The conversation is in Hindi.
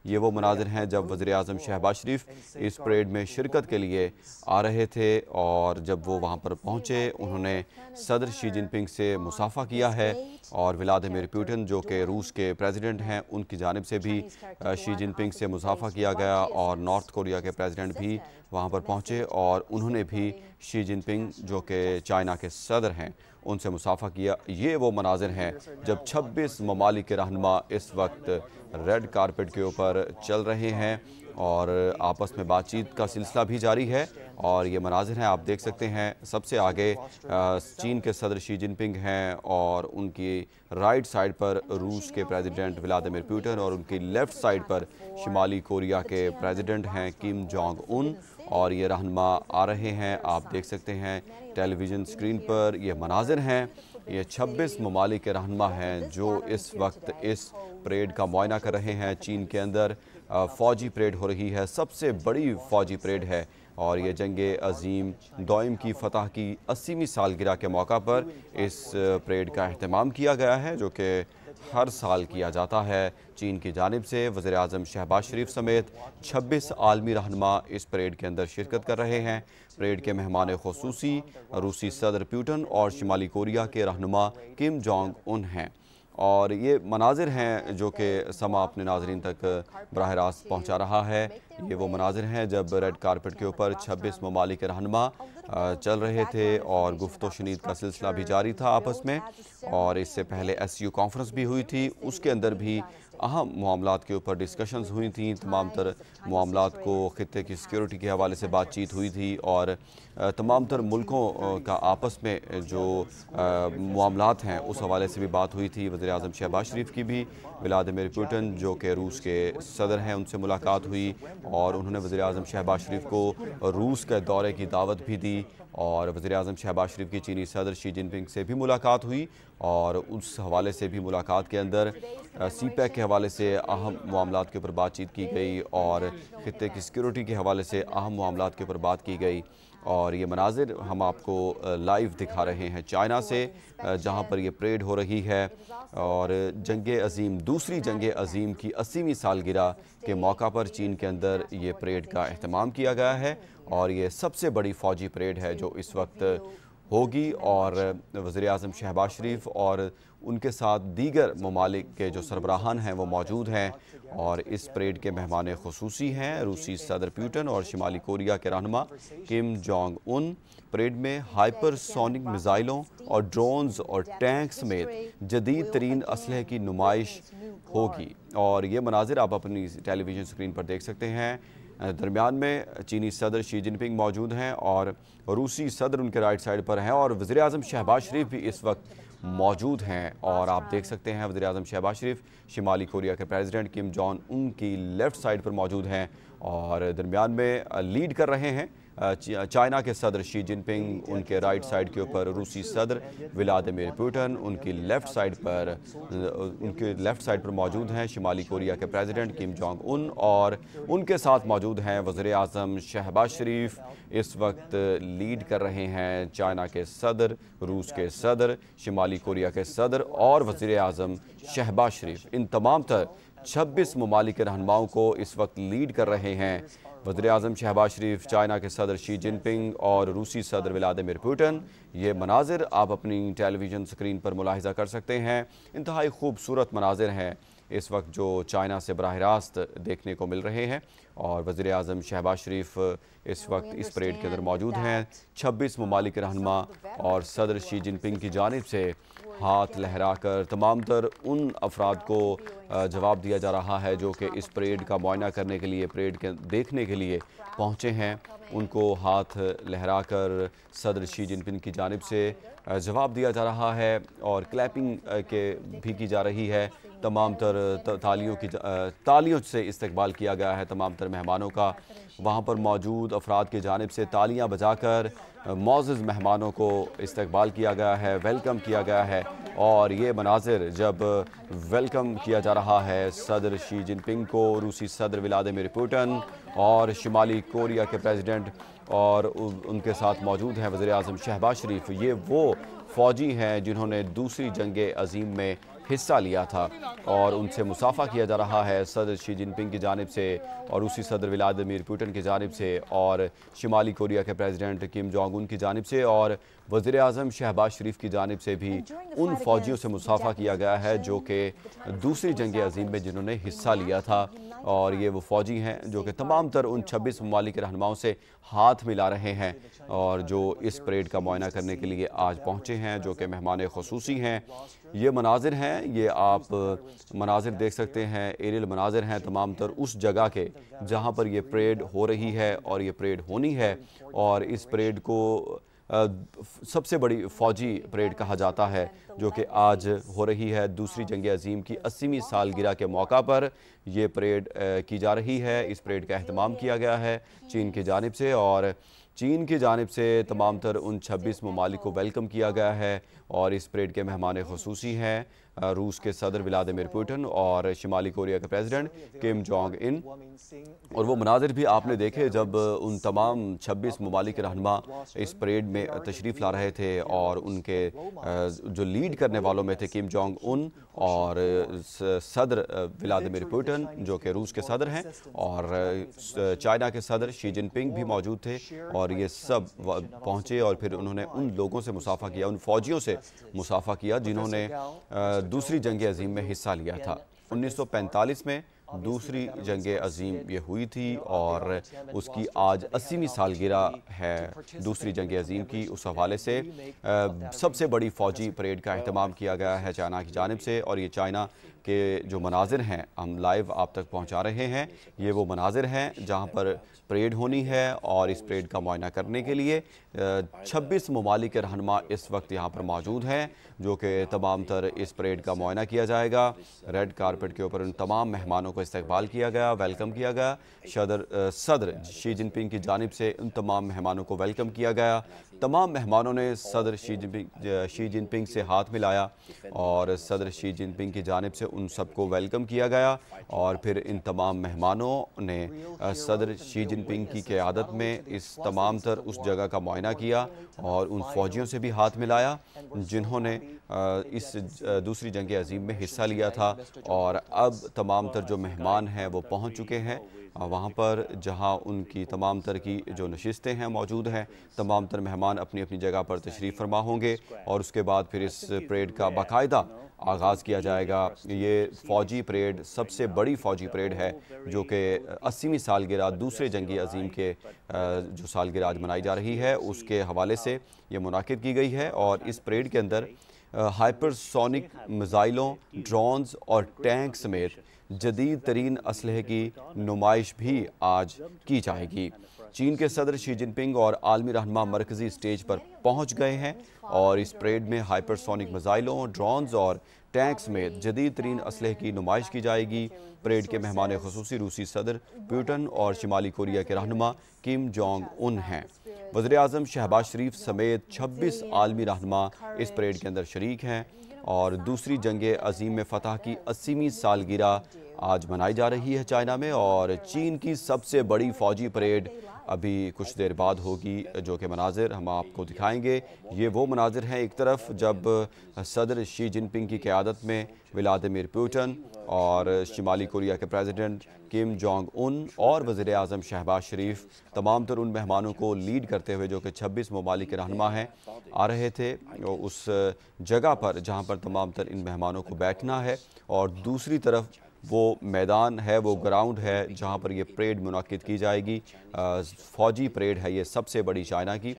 ये वो मनाजिर हैं जब वज़ीर-ए-आज़म शहबाज शरीफ इस परेड में शिरकत के लिए आ रहे थे और जब वो वहाँ पर पहुँचे उन्होंने सदर शी जिनपिंग से मुसाफ़ा किया है और व्लादिमीर पुतिन जो कि रूस के प्रेसिडेंट हैं उनकी जानिब से भी शी जिनपिंग से मुसाफ़ा किया गया और नॉर्थ कोरिया के प्रेसिडेंट भी वहाँ पर पहुँचे और उन्होंने भी शी जिनपिंग जो कि चाइना के सदर हैं उनसे मुसाफ़ा किया। ये वो मनाजिर हैं जब 26 ममालिक के रहनुमा इस वक्त रेड कारपेट के ऊपर चल रहे हैं और आपस में बातचीत का सिलसिला भी जारी है। और ये मनाजिर हैं आप देख सकते हैं, सबसे आगे चीन के सदर शी जिनपिंग हैं और उनकी राइट साइड पर रूस के प्रेसिडेंट व्लादिमीर पुतिन और उनकी लेफ़्ट साइड पर शुमाली कोरिया के प्रेसिडेंट हैं किम जोंग उन। और ये रहनुमा आ रहे हैं, आप देख सकते हैं टेलीविज़न स्क्रीन पर ये मनाजिर हैं। ये 26 ममालिक के रहनुमा हैं जो इस वक्त इस परेड का मुआयना कर रहे हैं। चीन के अंदर फ़ौजी परेड हो रही है, सबसे बड़ी फ़ौजी परेड है और ये जंग अज़ीम दोइम की फ़तह की 80वीं सालगिरह के मौका पर इस परेड का अहतमाम किया गया है जो कि हर साल किया जाता है चीन की जानिब से। वज़ीर-ए-आज़म शहबाज शरीफ समेत 26 आलमी रहनुमा इस परेड के अंदर शिरकत कर रहे हैं। परेड के मेहमान ख़ुसूसी रूसी सदर पुतिन और शुमाली कोरिया के रहनुमा किम जोंग उन हैं। और ये मनाजिर हैं जो कि समा अपने नाजरीन तक बराह रास्त पहुँचा रहा है। ये वो मनाजिर हैं जब रेड कारपेट के ऊपर 26 ममालिक के रहनुमा चल रहे थे और गुफ्तो शनीद का सिलसिला भी जारी था आपस में। और इससे पहले SCO कॉन्फ्रेंस भी हुई थी, उसके अंदर भी अहम मामलात के ऊपर डिस्कशंस हुई थी। तमाम तर मामलात को ख़ित्ते की सिक्योरिटी के हवाले से बातचीत हुई थी और तमाम तर मुल्कों का आपस में जो मामलात हैं उस हवाले से भी बात हुई थी। वज़ीर-ए-आज़म शहबाज शरीफ की भी व्लादिमीर पुतिन जो कि रूस के सदर हैं उनसे मुलाकात हुई और उन्होंने वज़ीर-ए-आज़म शहबाज शरीफ को रूस के दौरे की दावत भी दी और वज़ीर-ए-आज़म शहबाज शरीफ की चीनी सदर शी जिनपिंग से भी मुलाकात हुई और उस हवाले से भी मुलाकात के अंदर CPEC के हवाले से अहम मामलात के ऊपर बातचीत की गई और ख़ित्ते की सिक्योरिटी के हवाले से अहम मामलात के ऊपर बात की गई। और ये मनाजिर हम आपको लाइव दिखा रहे हैं चाइना से जहाँ पर ये परेड हो रही है और दूसरी जंग अज़ीम की 80वीं सालगिरह के मौका पर चीन के अंदर ये परेड का अहतमाम किया गया है और ये सबसे बड़ी फ़ौजी परेड है जो इस वक्त होगी। और वज़ीर-ए-आज़म शहबाज शरीफ और उनके साथ दीगर ममालिक के जो सरबराहान हैं वो मौजूद हैं और इस परेड के मेहमान ख़ुसूसी हैं रूसी सदर पुतिन और शुमाली कोरिया के रहनुमा किम जोंग उन। परेड में हाइपरसोनिक मिज़ाइलों और ड्रोन्स और टैंक समेत जदीद तरीन असलहे की नुमाइश होगी और ये मनाजिर आप अपनी टेलीविज़न स्क्रीन पर देख सकते हैं। दरमियान में चीनी सदर शी जिनपिंग मौजूद हैं और रूसी सदर उनके राइट साइड पर हैं और वज़ीर-ए-आज़म शहबाज शरीफ भी इस वक्त मौजूद हैं और आप देख सकते हैं वज़ीर-ए-आज़म शहबाज शरीफ शुमाली कोरिया के प्रेसिडेंट किम जोंग उनकी लेफ़्ट साइड पर मौजूद हैं और दरमियान में लीड कर रहे हैं चाइना के सदर शी जिनपिंग, उनके राइट साइड के ऊपर रूसी सदर व्लादिमीर पुतिन, उनकी लेफ़्ट साइड पर मौजूद हैं शुमाली कोरिया के प्रेसिडेंट किम जोंग उन और उनके साथ मौजूद हैं वज़ीर-ए-आज़म शहबाज शरीफ। इस वक्त लीड कर रहे हैं चाइना के सदर, रूस के सदर, शुमाली कोरिया के सदर और वज़ीर-ए-आज़म शहबाज शरीफ। इन तमाम तर 26 ममालिक के रहनुमाओं को इस वक्त लीड कर रहे हैं वज़ीर-ए-आज़म शहबाज शरीफ, चाइना के सदर शी जिनपिंग और रूसी सदर व्लादिमीर पुतिन। ये मनाजिर आप अपनी टेलीविज़न स्क्रीन पर मुलाहिज़ा कर सकते हैं। इंतहाई खूबसूरत मनाजिर हैं इस वक्त जो चाइना से बराह रास्त देखने को मिल रहे हैं और वज़ीर-ए-आज़म शहबाज शरीफ इस वक्त इस परेड के अंदर मौजूद हैं। 26 ममालिक रहनुमा और सदर शी जिनपिंग की जानिब से हाथ लहराकर तमाम तर उन अफराद को जवाब दिया जा रहा है जो कि इस परेड का मुआयना करने के लिए, परेड के देखने के लिए पहुँचे हैं। उनको हाथ लहराकर सदर शी जिनपिंग की जानिब से जवाब दिया जा रहा है और क्लैपिंग के भी की जा रही है। तमाम तर तालियों से इस्तकबाल किया गया है तमाम तर मेहमानों का। वहाँ पर मौजूद अफराद की जानिब से तालियां बजाकर मौजूद मेहमानों को इस्तकबाल किया गया है, वेलकम किया गया है। और ये मनाजिर जब वेलकम किया जा रहा है सदर शी जिनपिंग को, रूसी सदर व्लादिमीर पुतिन और शुमाली कोरिया के प्रेसिडेंट और उनके साथ मौजूद हैं वज़ीर-ए-आज़म शहबाज शरीफ। ये वो फ़ौजी हैं जिन्होंने दूसरी जंग अज़ीम में हिस्सा लिया था और उनसे मुसाफा किया जा रहा है सदर शी जिनपिंग की जानिब से और रूसी सदर व्लादिमीर पुतिन की जानिब से और शुमाली कोरिया के प्रेसिडेंट किम जोंग उन की जानिब से और वज़ीर आज़म शहबाज शरीफ की जानिब से भी उन फ़ौजियों से मुसाफा किया गया है जो कि दूसरी जंग अज़ीम में जिन्होंने हिस्सा लिया था। और ये वो फ़ौजी हैं जो कि तमाम तर उन 26 ममालिक के रहनुमाओं से हाथ मिला रहे हैं और जो इस परेड का मुआयना करने के लिए आज पहुँचे हैं, जो कि मेहमान ख़ुसूसी हैं। ये मनाजिर हैं, ये आप मनाजिर देख सकते हैं, एरियल मनाजिर हैं तमाम तर उस जगह के जहाँ पर ये परेड हो रही है और ये परेड होनी है। और इस परेड को सबसे बड़ी फ़ौजी परेड कहा जाता है जो कि आज हो रही है। दूसरी जंग अज़ीम की 80वीं सालगिरह के मौका पर ये परेड की जा रही है। इस परेड का अहतमाम किया गया है चीन की जानिब से और चीन की जानिब से तमाम तर उन 26 ममालिक को वेलकम किया गया है। और इस परेड के मेहमान ख़ुसूसी हैं रूस के सदर व्लादिमीर पुतिन और शुमाली कोरिया के प्रेसिडेंट किम जोंग इन। और वो मनाजिर भी आपने देखे जब उन तमाम 26 ममालिक के रहनुमा इस परेड में तशरीफ़ ला रहे थे और उनके जो लीड करने वालों में थे किम जोंग उन और सदर व्लादिमीर पुतिन जो कि रूस के सदर हैं और चाइना के सदर शी जिनपिंग भी मौजूद थे। और ये सब पहुँचे और फिर उन्होंने उन लोगों से मुसाफा किया, उन फ़ौजियों से मुसाफा किया जिन्होंने दूसरी जंग अज़ीम में हिस्सा लिया था। 1945 में दूसरी जंग अज़ीम ये हुई थी और उसकी आज 80वीं सालगिरह है दूसरी जंग अज़ीम की। उस हवाले से सबसे बड़ी फ़ौजी परेड का अहतमाम किया गया है चाइना की जानिब से। और ये चाइना के जो मनाजिर हैं हम लाइव आप तक पहुंचा रहे हैं। ये वो मनाजिर हैं जहां पर परेड होनी है और इस परेड का मुआयना करने के लिए 26 ममालिक के रहनुमा इस वक्त यहाँ पर मौजूद हैं जो कि तमाम तर इस परेड का मुआयना किया जाएगा। रेड कारपेट के ऊपर उन तमाम मेहमानों को इस्तकबाल किया गया, वेलकम किया गया। सदर शी जिनपिंग की जानिब से उन तमाम मेहमानों को वेलकम किया गया। तमाम मेहमानों ने सदर शी जिनपिंग से हाथ मिलाया और सदर शी जिनपिंग की जानिब से उन सबको वेलकम किया गया। और फिर इन तमाम मेहमानों ने सदर शी जिनपिंग की क़यादत में इस तमाम तर उस जगह का मुआयना किया और उन फ़ौजियों से भी हाथ मिलाया जिन्होंने इस दूसरी जंग अज़ीम में हिस्सा लिया था। और अब तमाम तर जो मेहमान हैं वो पहुंच चुके हैं वहाँ पर जहाँ उनकी तमाम तर की जो नशिस्तें हैं मौजूद हैं। तमाम तर मेहमान अपनी अपनी जगह पर तशरीफ़ फरमा होंगे और उसके बाद फिर इस परेड का बाकायदा आगाज़ किया जाएगा। ये फ़ौजी परेड सबसे बड़ी फ़ौजी परेड है जो कि 80वीं सालगिरह दूसरे जंगी अज़ीम के जो सालगिरह आज मनाई जा रही है उसके हवाले से ये मुनाकिद की गई है। और इस परेड के अंदर हाइपरसोनिक मिज़ाइलों, ड्रोन्स और टैंक समेत जदीद तरीन असलहे की नुमाइश भी आज की जाएगी। चीन के सदर शी जिनपिंग और आलमी रहनुमा मरकज़ी स्टेज पर पहुंच गए हैं और इस परेड में हाइपरसोनिक मिज़ाइलों, ड्रोन्स और टैंक्स में जदीद तरीन असलहे की नुमाइश की जाएगी। परेड के मेहमान ख़ुसूसी रूसी सदर पुतिन और शुमाली कोरिया के रहनुमा किम जोंग उन हैं। वज़ीर आज़म शहबाज शरीफ समेत 26 आलमी रहनुमा इस परेड के अंदर शरीक हैं। और दूसरी जंग अज़ीम में फ़तह की 80वीं सालगिरह आज मनाई जा रही है चाइना में। और चीन की सबसे बड़ी फ़ौजी परेड अभी कुछ देर बाद होगी जो कि मनाजिर हम आपको दिखाएंगे। ये वो मनाजिर हैं एक तरफ जब सदर शी जिनपिंग की क़यादत में व्लादिमीर पुतिन और शुमाली कोरिया के प्रेसिडेंट किम जोंग उन और वज़ीर आज़म शहबाज शरीफ तमाम तर उन मेहमानों को लीड करते हुए जो कि 26 ममालिक के रहनुमा हैं आ रहे थे उस जगह पर जहाँ पर तमाम तर इन मेहमानों को बैठना है। और दूसरी तरफ वो मैदान है, वो ग्राउंड है जहाँ पर ये परेड मुनाकिद की जाएगी। फ़ौजी परेड है ये सबसे बड़ी चाइना की